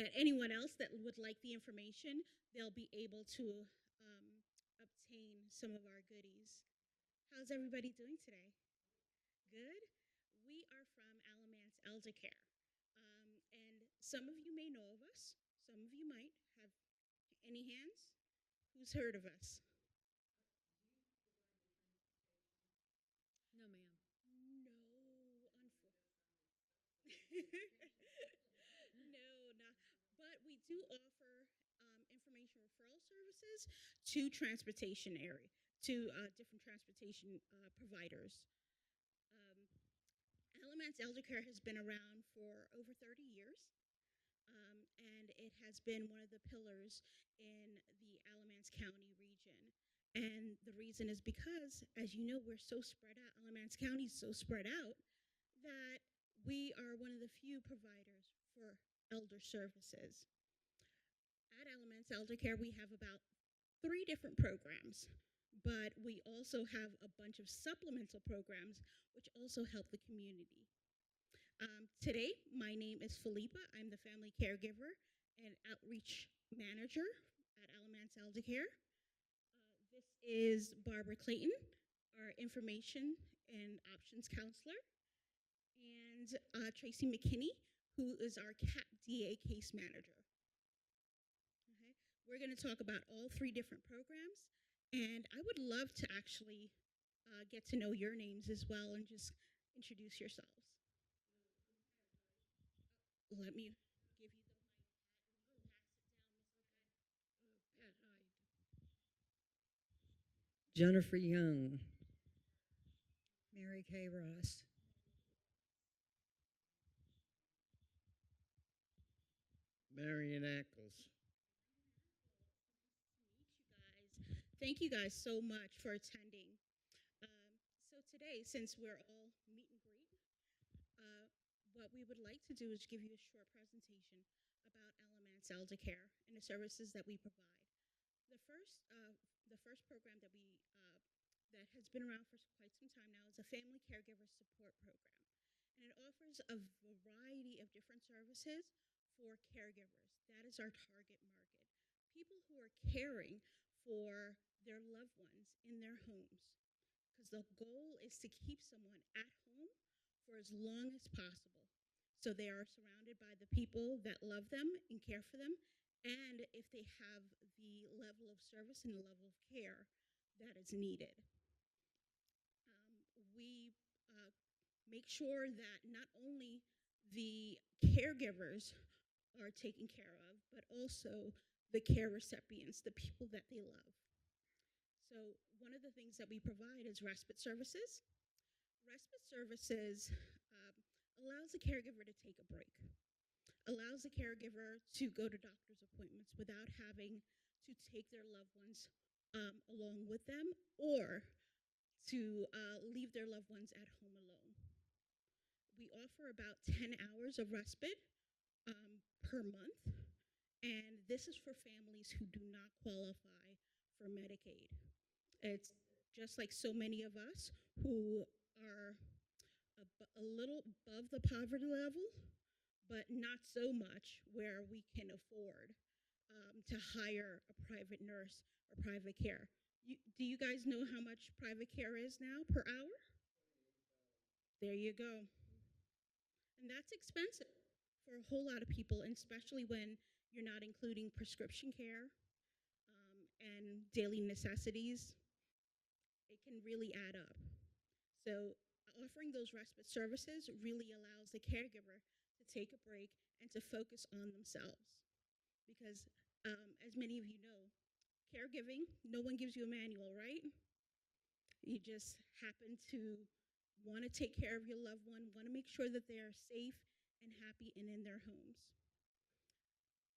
that anyone else that would like the information, they'll be able to obtain some of our goodies. How's everybody doing today? Good. We are from Alamance Elder Care. And some of you may know of us, some of you might have any hands. Who's heard of us? No, ma'am. No, no, not. But we do offer information referral services to transportation area, to different transportation providers. Um, Alamance Elder Care has been around for over 30 years. And it has been one of the pillars in the Alamance County region. And the reason is because, as you know, we're so spread out, Alamance County is so spread out that we are one of the few providers for elder services. At Alamance Elder Care, we have about 3 different programs, but we also have a bunch of supplemental programs which also help the community. Today, my name is Felipa. I'm the family caregiver and outreach manager at Alamance Elder Care. This is Barbara Clayton, our information and options counselor, and Tracy McKinney, who is our CAP DA case manager. Okay. We're going to talk about all 3 different programs, and I would love to actually get to know your names as well and just introduce yourselves. Let me give you the mic, Pat, and you pass it down, Mr. Pat. Pat Hyde. Jennifer Young. Mary Kay Ross. Marion Ackles. Nice to meet you guys. Thank you guys so much for attending. So today, since we're all meet and greet, uh, what we would like to do is give you a short presentation about Alamance Elder Care and the services that we provide. The first, uh, the first program that has been around for quite some time now is a family caregiver support program, and it offers a variety of different services for caregivers. That is our target market. People who are caring for their loved ones in their homes, because the goal is to keep someone at home for as long as possible. So they are surrounded by the people that love them and care for them, and if they have the level of service and the level of care that is needed. We make sure that not only the caregivers are taken care of, but also the care recipients, the people that they love. So, one of the things that we provide is respite services. Respite services allows the caregiver to take a break, allows the caregiver to go to doctor's appointments without having to take their loved ones along with them or to leave their loved ones at home alone. We offer about 10 hours of respite per month, and this is for families who do not qualify for Medicaid. It's just like so many of us who are a little above the poverty level, but not so much where we can afford to hire a private nurse or private care. Do you guys know how much private care is now per hour? There you go. And that's expensive for a whole lot of people, and especially when you're not including prescription care and daily necessities. It can really add up. So, offering those respite services really allows the caregiver to take a break and to focus on themselves. Because, as many of you know, caregiving, no one gives you a manual, right? You just happen to want to take care of your loved one, want to make sure that they are safe and happy and in their homes.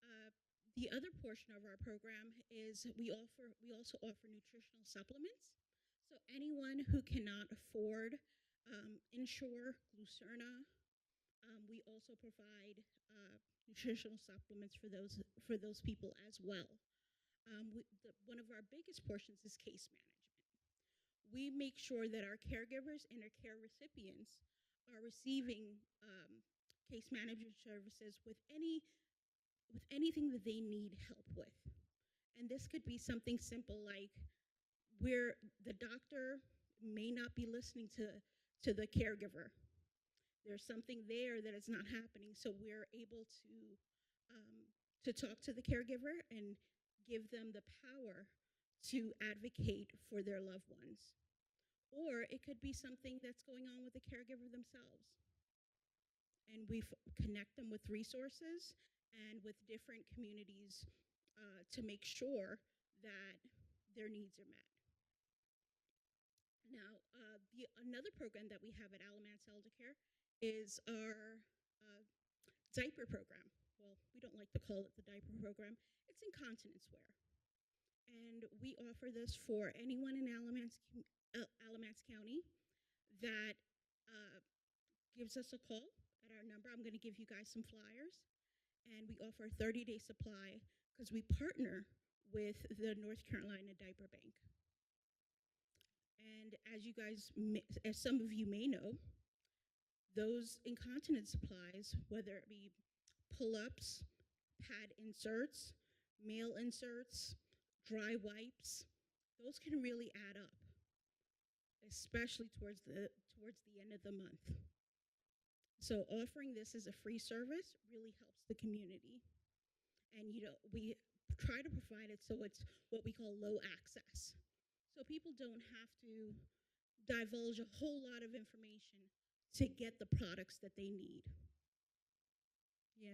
Uh, the other portion of our program is we also offer nutritional supplements. So anyone who cannot afford Ensure, Glucerna, we also provide nutritional supplements for those people as well. One of our biggest portions is case management. We make sure that our caregivers and our care recipients are receiving case management services with any with anything that they need help with. And this could be something simple like where the doctor may not be listening to the caregiver. There's something there that is not happening, so we're able to talk to the caregiver and give them the power to advocate for their loved ones. Or it could be something that's going on with the caregiver themselves. And we connect them with resources and with different communities to make sure that their needs are met. Now, another program that we have at Alamance Elder Care is our diaper program. Well, we don't like to call it the diaper program. It's incontinence wear. And we offer this for anyone in Alamance County that uh, gives us a call at our number. I'm going to give you guys some flyers. And we offer a 30-day supply because we partner with the North Carolina Diaper Bank. And as some of you may know, those incontinence supplies, whether it be pull-ups, pad inserts, male inserts, dry wipes, those can really add up, especially towards the end of the month. So offering this as a free service really helps the community. And we try to provide it so it's what we call low access. So people don't have to divulge a whole lot of information to get the products that they need.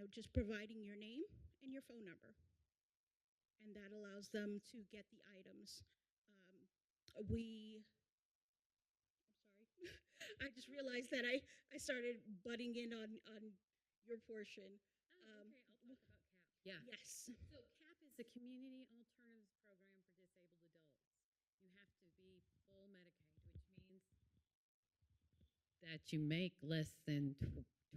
Just providing your name and your phone number. And that allows them to get the items. I'm sorry. I just realized that I started butting in on your portion. Oh, okay, I'll talk about CAP. Yeah. Yes. So CAP is the Community Alternatives Program for Disabled Adults. You have to be full Medicaid, which means that you make less than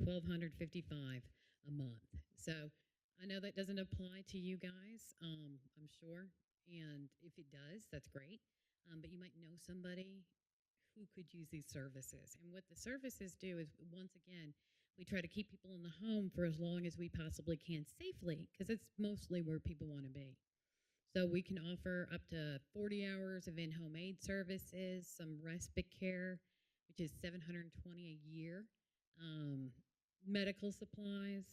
$1,255 a month. So I know that doesn't apply to you guys, I'm sure, and if it does, that's great. But you might know somebody who could use these services. And what the services do is, once again, we try to keep people in the home for as long as we possibly can safely, because it's mostly where people want to be. So we can offer up to 40 hours of in-home aid services, some respite care, which is $720 a year, medical supplies,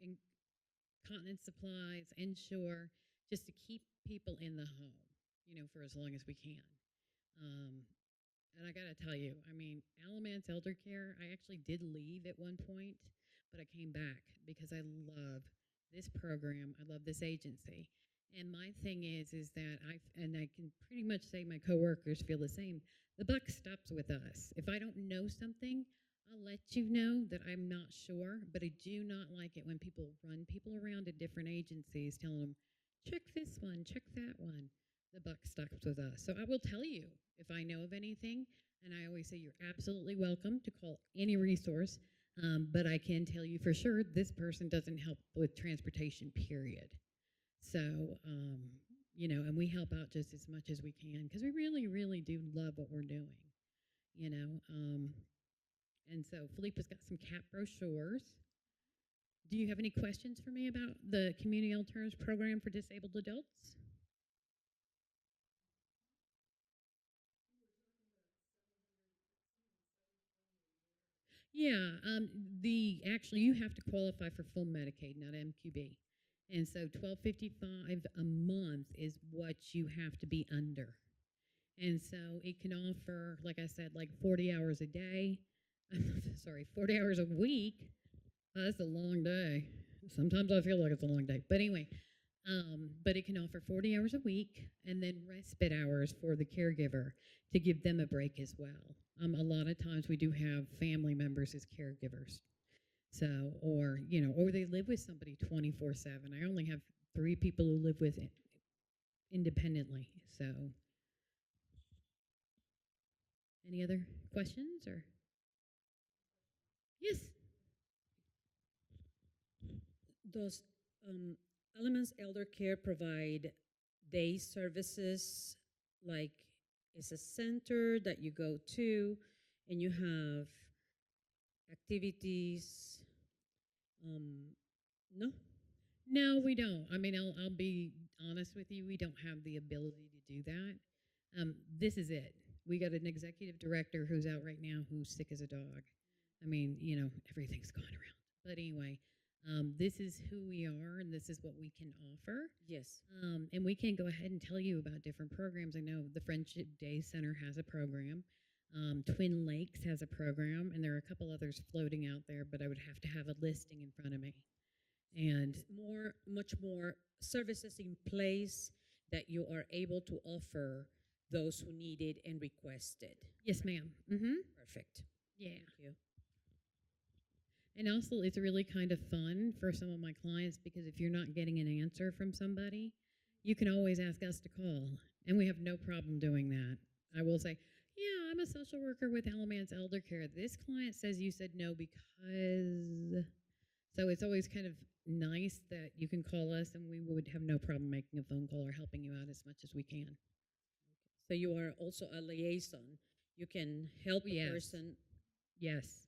incontinence supplies, Ensure, just to keep people in the home, for as long as we can. And I got to tell you, Alamance Elder Care, I actually did leave at one point, but I came back because I love this program. I love this agency. And my thing is that I can pretty much say my coworkers feel the same. The buck stops with us. If I don't know something, I'll let you know that I'm not sure, but I do not like it when people run people around at different agencies telling them, check this one, check that one. The buck stops with us. So I will tell you if I know of anything, and I always say you're absolutely welcome to call any resource, but I can tell you for sure this person doesn't help with transportation, period. So, and we help out just as much as we can because we really, really do love what we're doing, And so Felipe's got some CAP brochures. Do you have any questions for me about the Community Alternatives Program for Disabled Adults? Yeah, actually you have to qualify for full Medicaid, not MQB, and so $1,255 a month is what you have to be under, and so it can offer, like I said, like 40 hours a day. Sorry, 40 hours a week. Oh, that's a long day. Sometimes I feel like it's a long day, but anyway. But it can offer 40 hours a week and then respite hours for the caregiver to give them a break as well. A lot of times we do have family members as caregivers. So, or they live with somebody 24/7. I only have 3 people who live with it independently. So, any other questions or? Yes. Does Alamance Elder Care provide day services, like it's a center that you go to and you have activities, No? No, we don't. I mean, I'll be honest with you. We don't have the ability to do that. This is it. We got an executive director who's out right now who's sick as a dog. I mean, everything's gone around. But anyway, this is who we are, and this is what we can offer. Yes. And we can go ahead and tell you about different programs. I know the Friendship Day Center has a program. Twin Lakes has a program, and there are a couple others floating out there, but I would have to have a listing in front of me. And Much more services in place that you are able to offer those who need it and request it. yes, ma'am. Mm-hmm. Perfect. Yeah. Thank you. And also, it's really kind of fun for some of my clients because if you're not getting an answer from somebody, you can always ask us to call, and we have no problem doing that. I will say, yeah, I'm a social worker with Alamance Elder Care. This client says you said no because. So it's always kind of nice that you can call us, and we would have no problem making a phone call or helping you out as much as we can. So you are also a liaison. You can help the Yes. person Yes.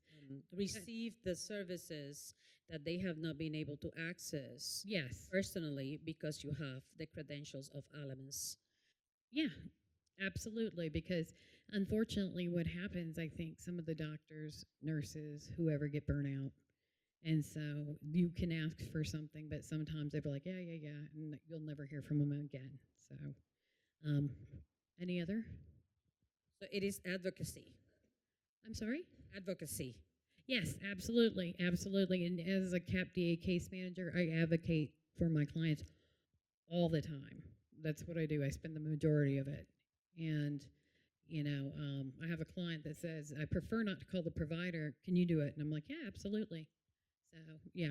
receive the services that they have not been able to access Yes. personally because you have the credentials of Alamance. Yeah, absolutely. Because unfortunately, what happens, I think some of the doctors, nurses, whoever get burnout. And so you can ask for something, but sometimes they're like, yeah, yeah, yeah, and you'll never hear from them again. So, any other? So it is advocacy. I'm sorry? Advocacy. Yes, absolutely, absolutely. And as a CAPDA case manager, I advocate for my clients all the time. That's what I do. I spend the majority of it. And, I have a client that says, I prefer not to call the provider. Can you do it? And I'm like, yeah, absolutely. So, yeah.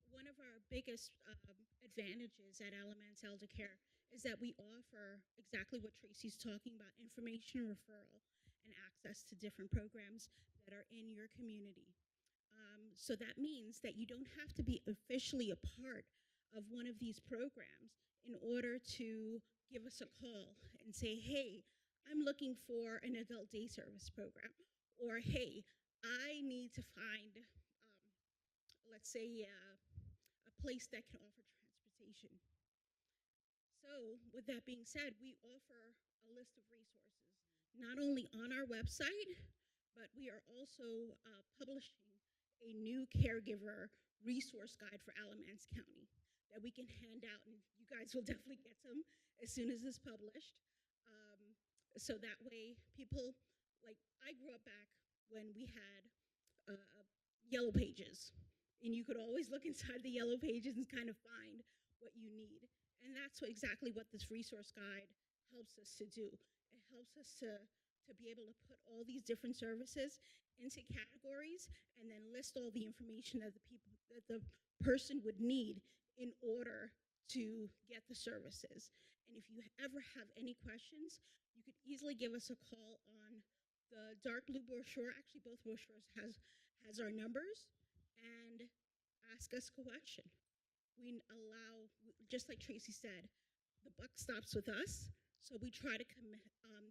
One of our biggest advantages at Alamance Elder Care is that we offer exactly what Tracy's talking about, information referral and access to different programs that are in your community. So that means that you don't have to be officially a part of one of these programs in order to give us a call and say, hey, I'm looking for an adult day service program. Or, hey, I need to find, let's say, a place that can offer transportation. So, with that being said, we offer a list of resources, not only on our website, but we are also publishing a new caregiver resource guide for Alamance County that we can hand out, and you guys will definitely get some as soon as it's published. So that way, people, like, I grew up back when we had yellow pages, and you could always look inside the yellow pages and kind of find what you need. And that's exactly what this resource guide helps us to do. It helps us to be able to put all these different services into categories and then list all the information that the person would need in order to get the services. And if you ever have any questions, you could easily give us a call on the dark blue brochure. Actually, both brochures has our numbers, and ask us a question. We allow, just like Tracy said, the buck stops with us. So we try to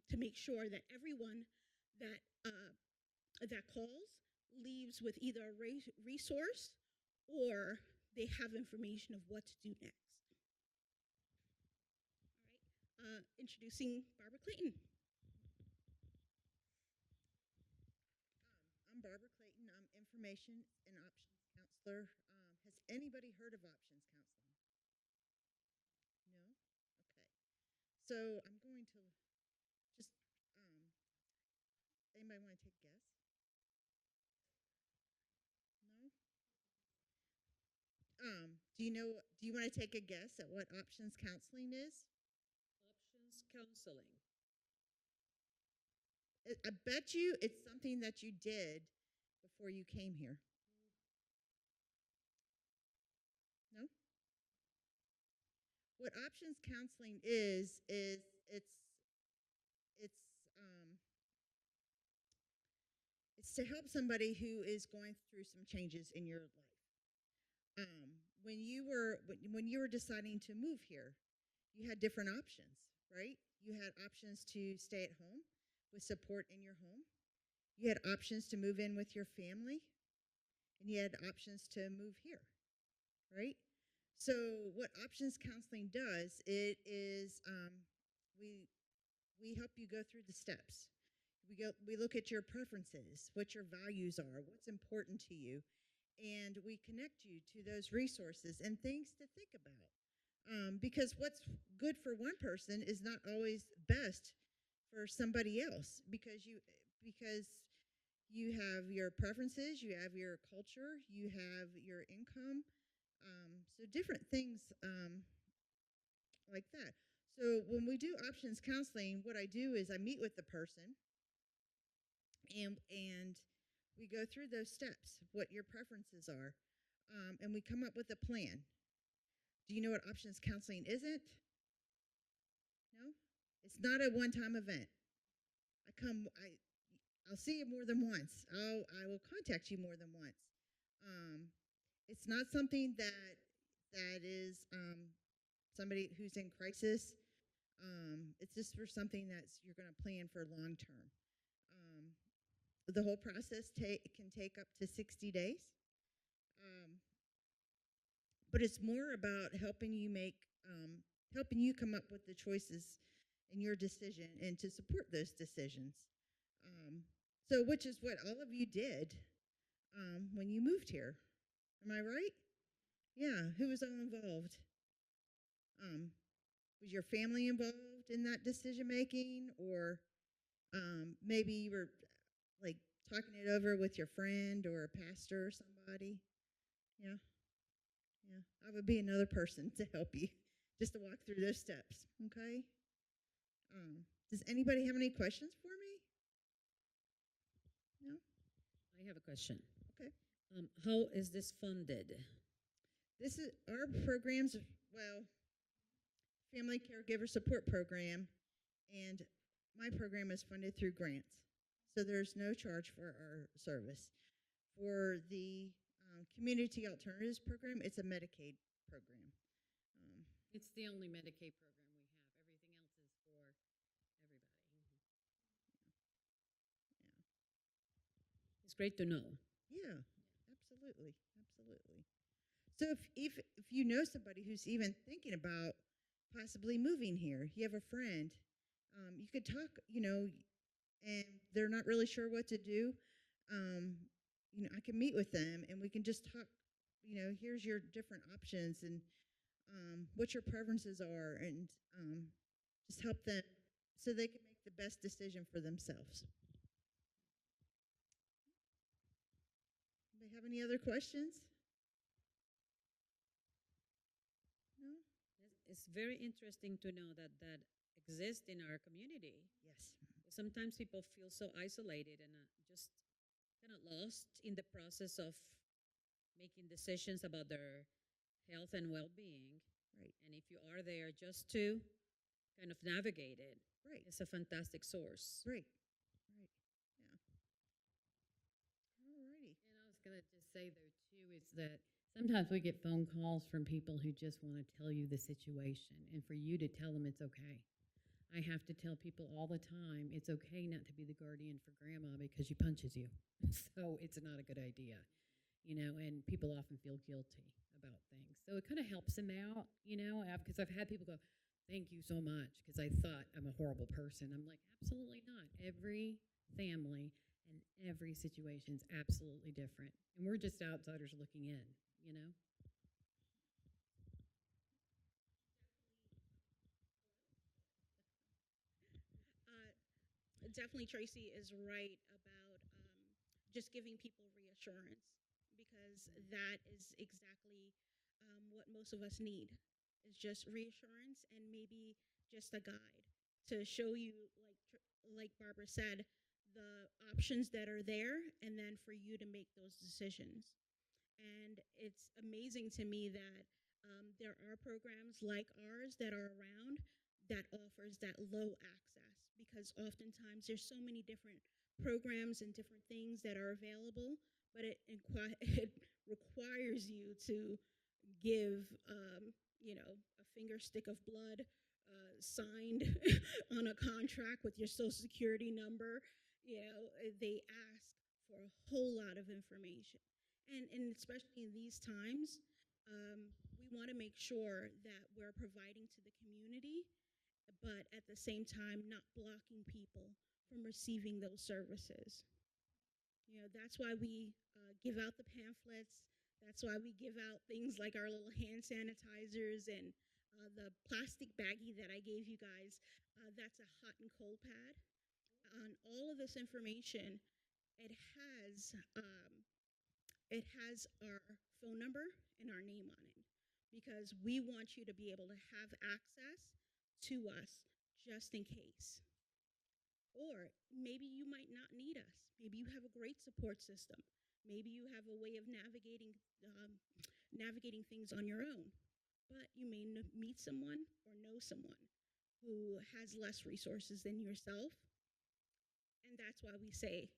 to make sure that everyone that that calls leaves with either a resource or they have information of what to do next. All right, introducing Barbara Clayton. I'm Barbara Clayton. I'm information and options counselor. Has anybody heard of options counseling? No? Okay. So I'm going to just, anybody want to take a guess? No? Do you want to take a guess at what options counseling is? Options counseling. I bet you it's something that you did before you came here. No? What options counseling is it's um, it's to help somebody who is going through some changes in your life. When you were deciding to move here, you had different options, right? You had options to stay at home, with support in your home. You had options to move in with your family, and you had options to move here, right? So what options counseling does, it is we we help you go through the steps. We look at your preferences, what your values are, what's important to you, and we connect you to those resources and things to think about. Because what's good for one person is not always best for somebody else because you have your preferences, you have your culture, you have your income, so different things like that. So when we do options counseling, what I do is I meet with the person and we go through those steps, what your preferences are, and we come up with a plan. Do you know what options counseling isn't? No, it's not a one-time event. I'll see you more than once. I will contact you more than once. Um, it's not something that is somebody who's in crisis. It's just for something that's you're going to plan for long term. Um, the whole process can take up to 60 days. Um, but it's more about helping you come up with the choices in your decision and to support those decisions. Um, so, which is what all of you did when you moved here. Am I right? Yeah. Who was all involved? Um, was your family involved in that decision making, or maybe you were like talking it over with your friend or a pastor or somebody? Yeah. Yeah, I would be another person to help you, just to walk through those steps. Okay. Does anybody have any questions for me? No. I have a question. Okay. How is this funded? This is our programs. Well, family caregiver support program, and my program is funded through grants, so there's no charge for our service. For the community alternatives program, it's a Medicaid program. Um, It's the only Medicaid program we have. Everything else is for everybody. yeah. It's great to know. Yeah, absolutely, absolutely. So if you know somebody who's even thinking about possibly moving here, you have a friend, you could talk, and they're not really sure what to do. Um, I can meet with them and we can just talk. Here's your different options and what your preferences are, and just help them so they can make the best decision for themselves. Anybody have any other questions? No? It's very interesting to know that that exists in our community. Yes. Sometimes people feel so isolated and just kind of lost in the process of making decisions about their health and well-being. Right. And if you are there just to kind of navigate it, Right. it's a fantastic source. Right. Right. Yeah. Alrighty. And I was going to just say, though, too, is that sometimes we get phone calls from people who just want to tell you the situation and for you to tell them it's okay. I have to tell people all the time it's okay not to be the guardian for grandma because she punches you. So it's not a good idea, and people often feel guilty about things. So it kind of helps them out, because I've had people go, thank you so much, because I thought I'm a horrible person. I'm like, absolutely not. Every family and every situation is absolutely different. And we're just outsiders looking in. Definitely Tracy is right about just giving people reassurance, because that is exactly what most of us need, is just reassurance and maybe just a guide to show you, like Barbara said, the options that are there, and then for you to make those decisions. And it's amazing to me that there are programs like ours that are around that offers that low access, because oftentimes there's so many different programs and different things that are available, but it requires you to give, a finger stick of blood, signed on a contract with your social security number. They ask for a whole lot of information. And especially in these times, we want to make sure that we're providing to the community, but at the same time, not blocking people from receiving those services. That's why we give out the pamphlets. That's why we give out things like our little hand sanitizers and the plastic baggie that I gave you guys. That's a hot and cold pad. On all of this information, it has our phone number and our name on it because we want you to be able to have access to us just in case. Or maybe you might not need us. Maybe you have a great support system. Maybe you have a way of navigating things on your own. But you may meet someone or know someone who has less resources than yourself. And that's why we say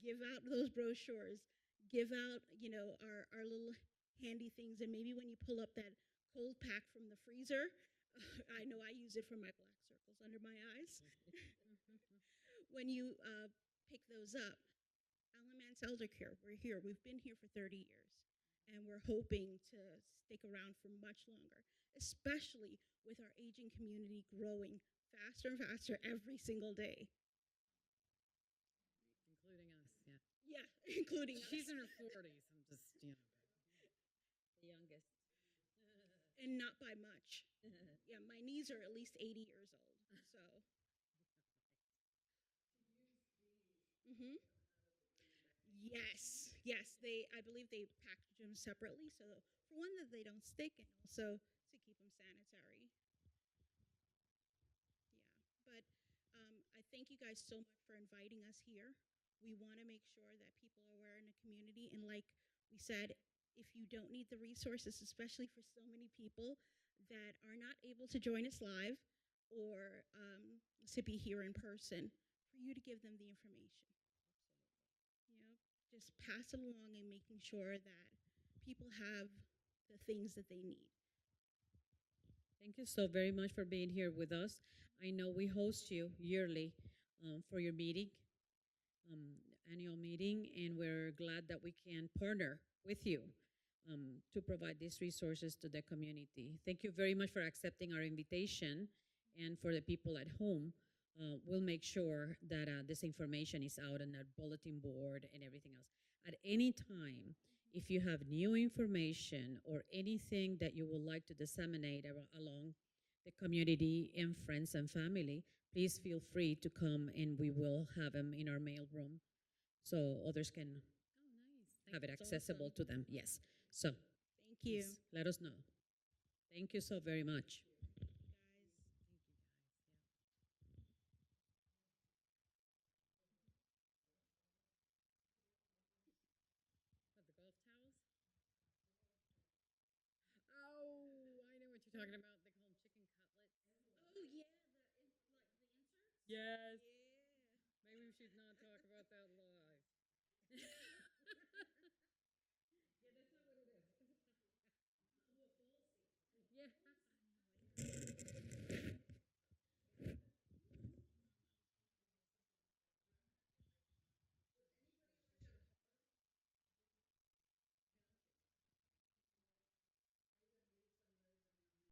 give out those brochures, give out, our little handy things. And maybe when you pull up that cold pack from the freezer, I know I use it for my black circles under my eyes. When you pick those up, Alamance Elder Care, we're here. We've been here for 30 years, and we're hoping to stick around for much longer, especially with our aging community growing faster and faster every single day. Including us, yeah. Yeah, including us. She's in her 40s. I'm just, The youngest. And not by much. Yeah, my knees are at least 80 years old. So. Mm-hmm. Yes, yes. I believe they package them separately, so for one that they don't stick, and also to keep them sanitary. Yeah, but I thank you guys so much for inviting us here. We want to make sure that people are aware in the community, and like we said, if you don't need the resources, especially for so many people that are not able to join us live or to be here in person, for you to give them the information. Just pass it along and making sure that people have the things that they need. Thank you so very much for being here with us. I know we host you yearly for your meeting, um, annual meeting, and we're glad that we can partner with you to provide these resources to the community. Thank you very much for accepting our invitation, and for the people at home. We'll make sure that this information is out on our bulletin board and everything else. At any time, if you have new information or anything that you would like to disseminate along the community and friends and family, please feel free to come and we will have them in our mail room so others can have it accessible to them. Yes. So, thank you. please let us know. Thank you so very much. Guys. What, the golf towels? Oh, I know what you're talking about. They call them chicken cutlets. Oh yeah, the inserts. Yes. Yeah. Maybe we should not talk about that live.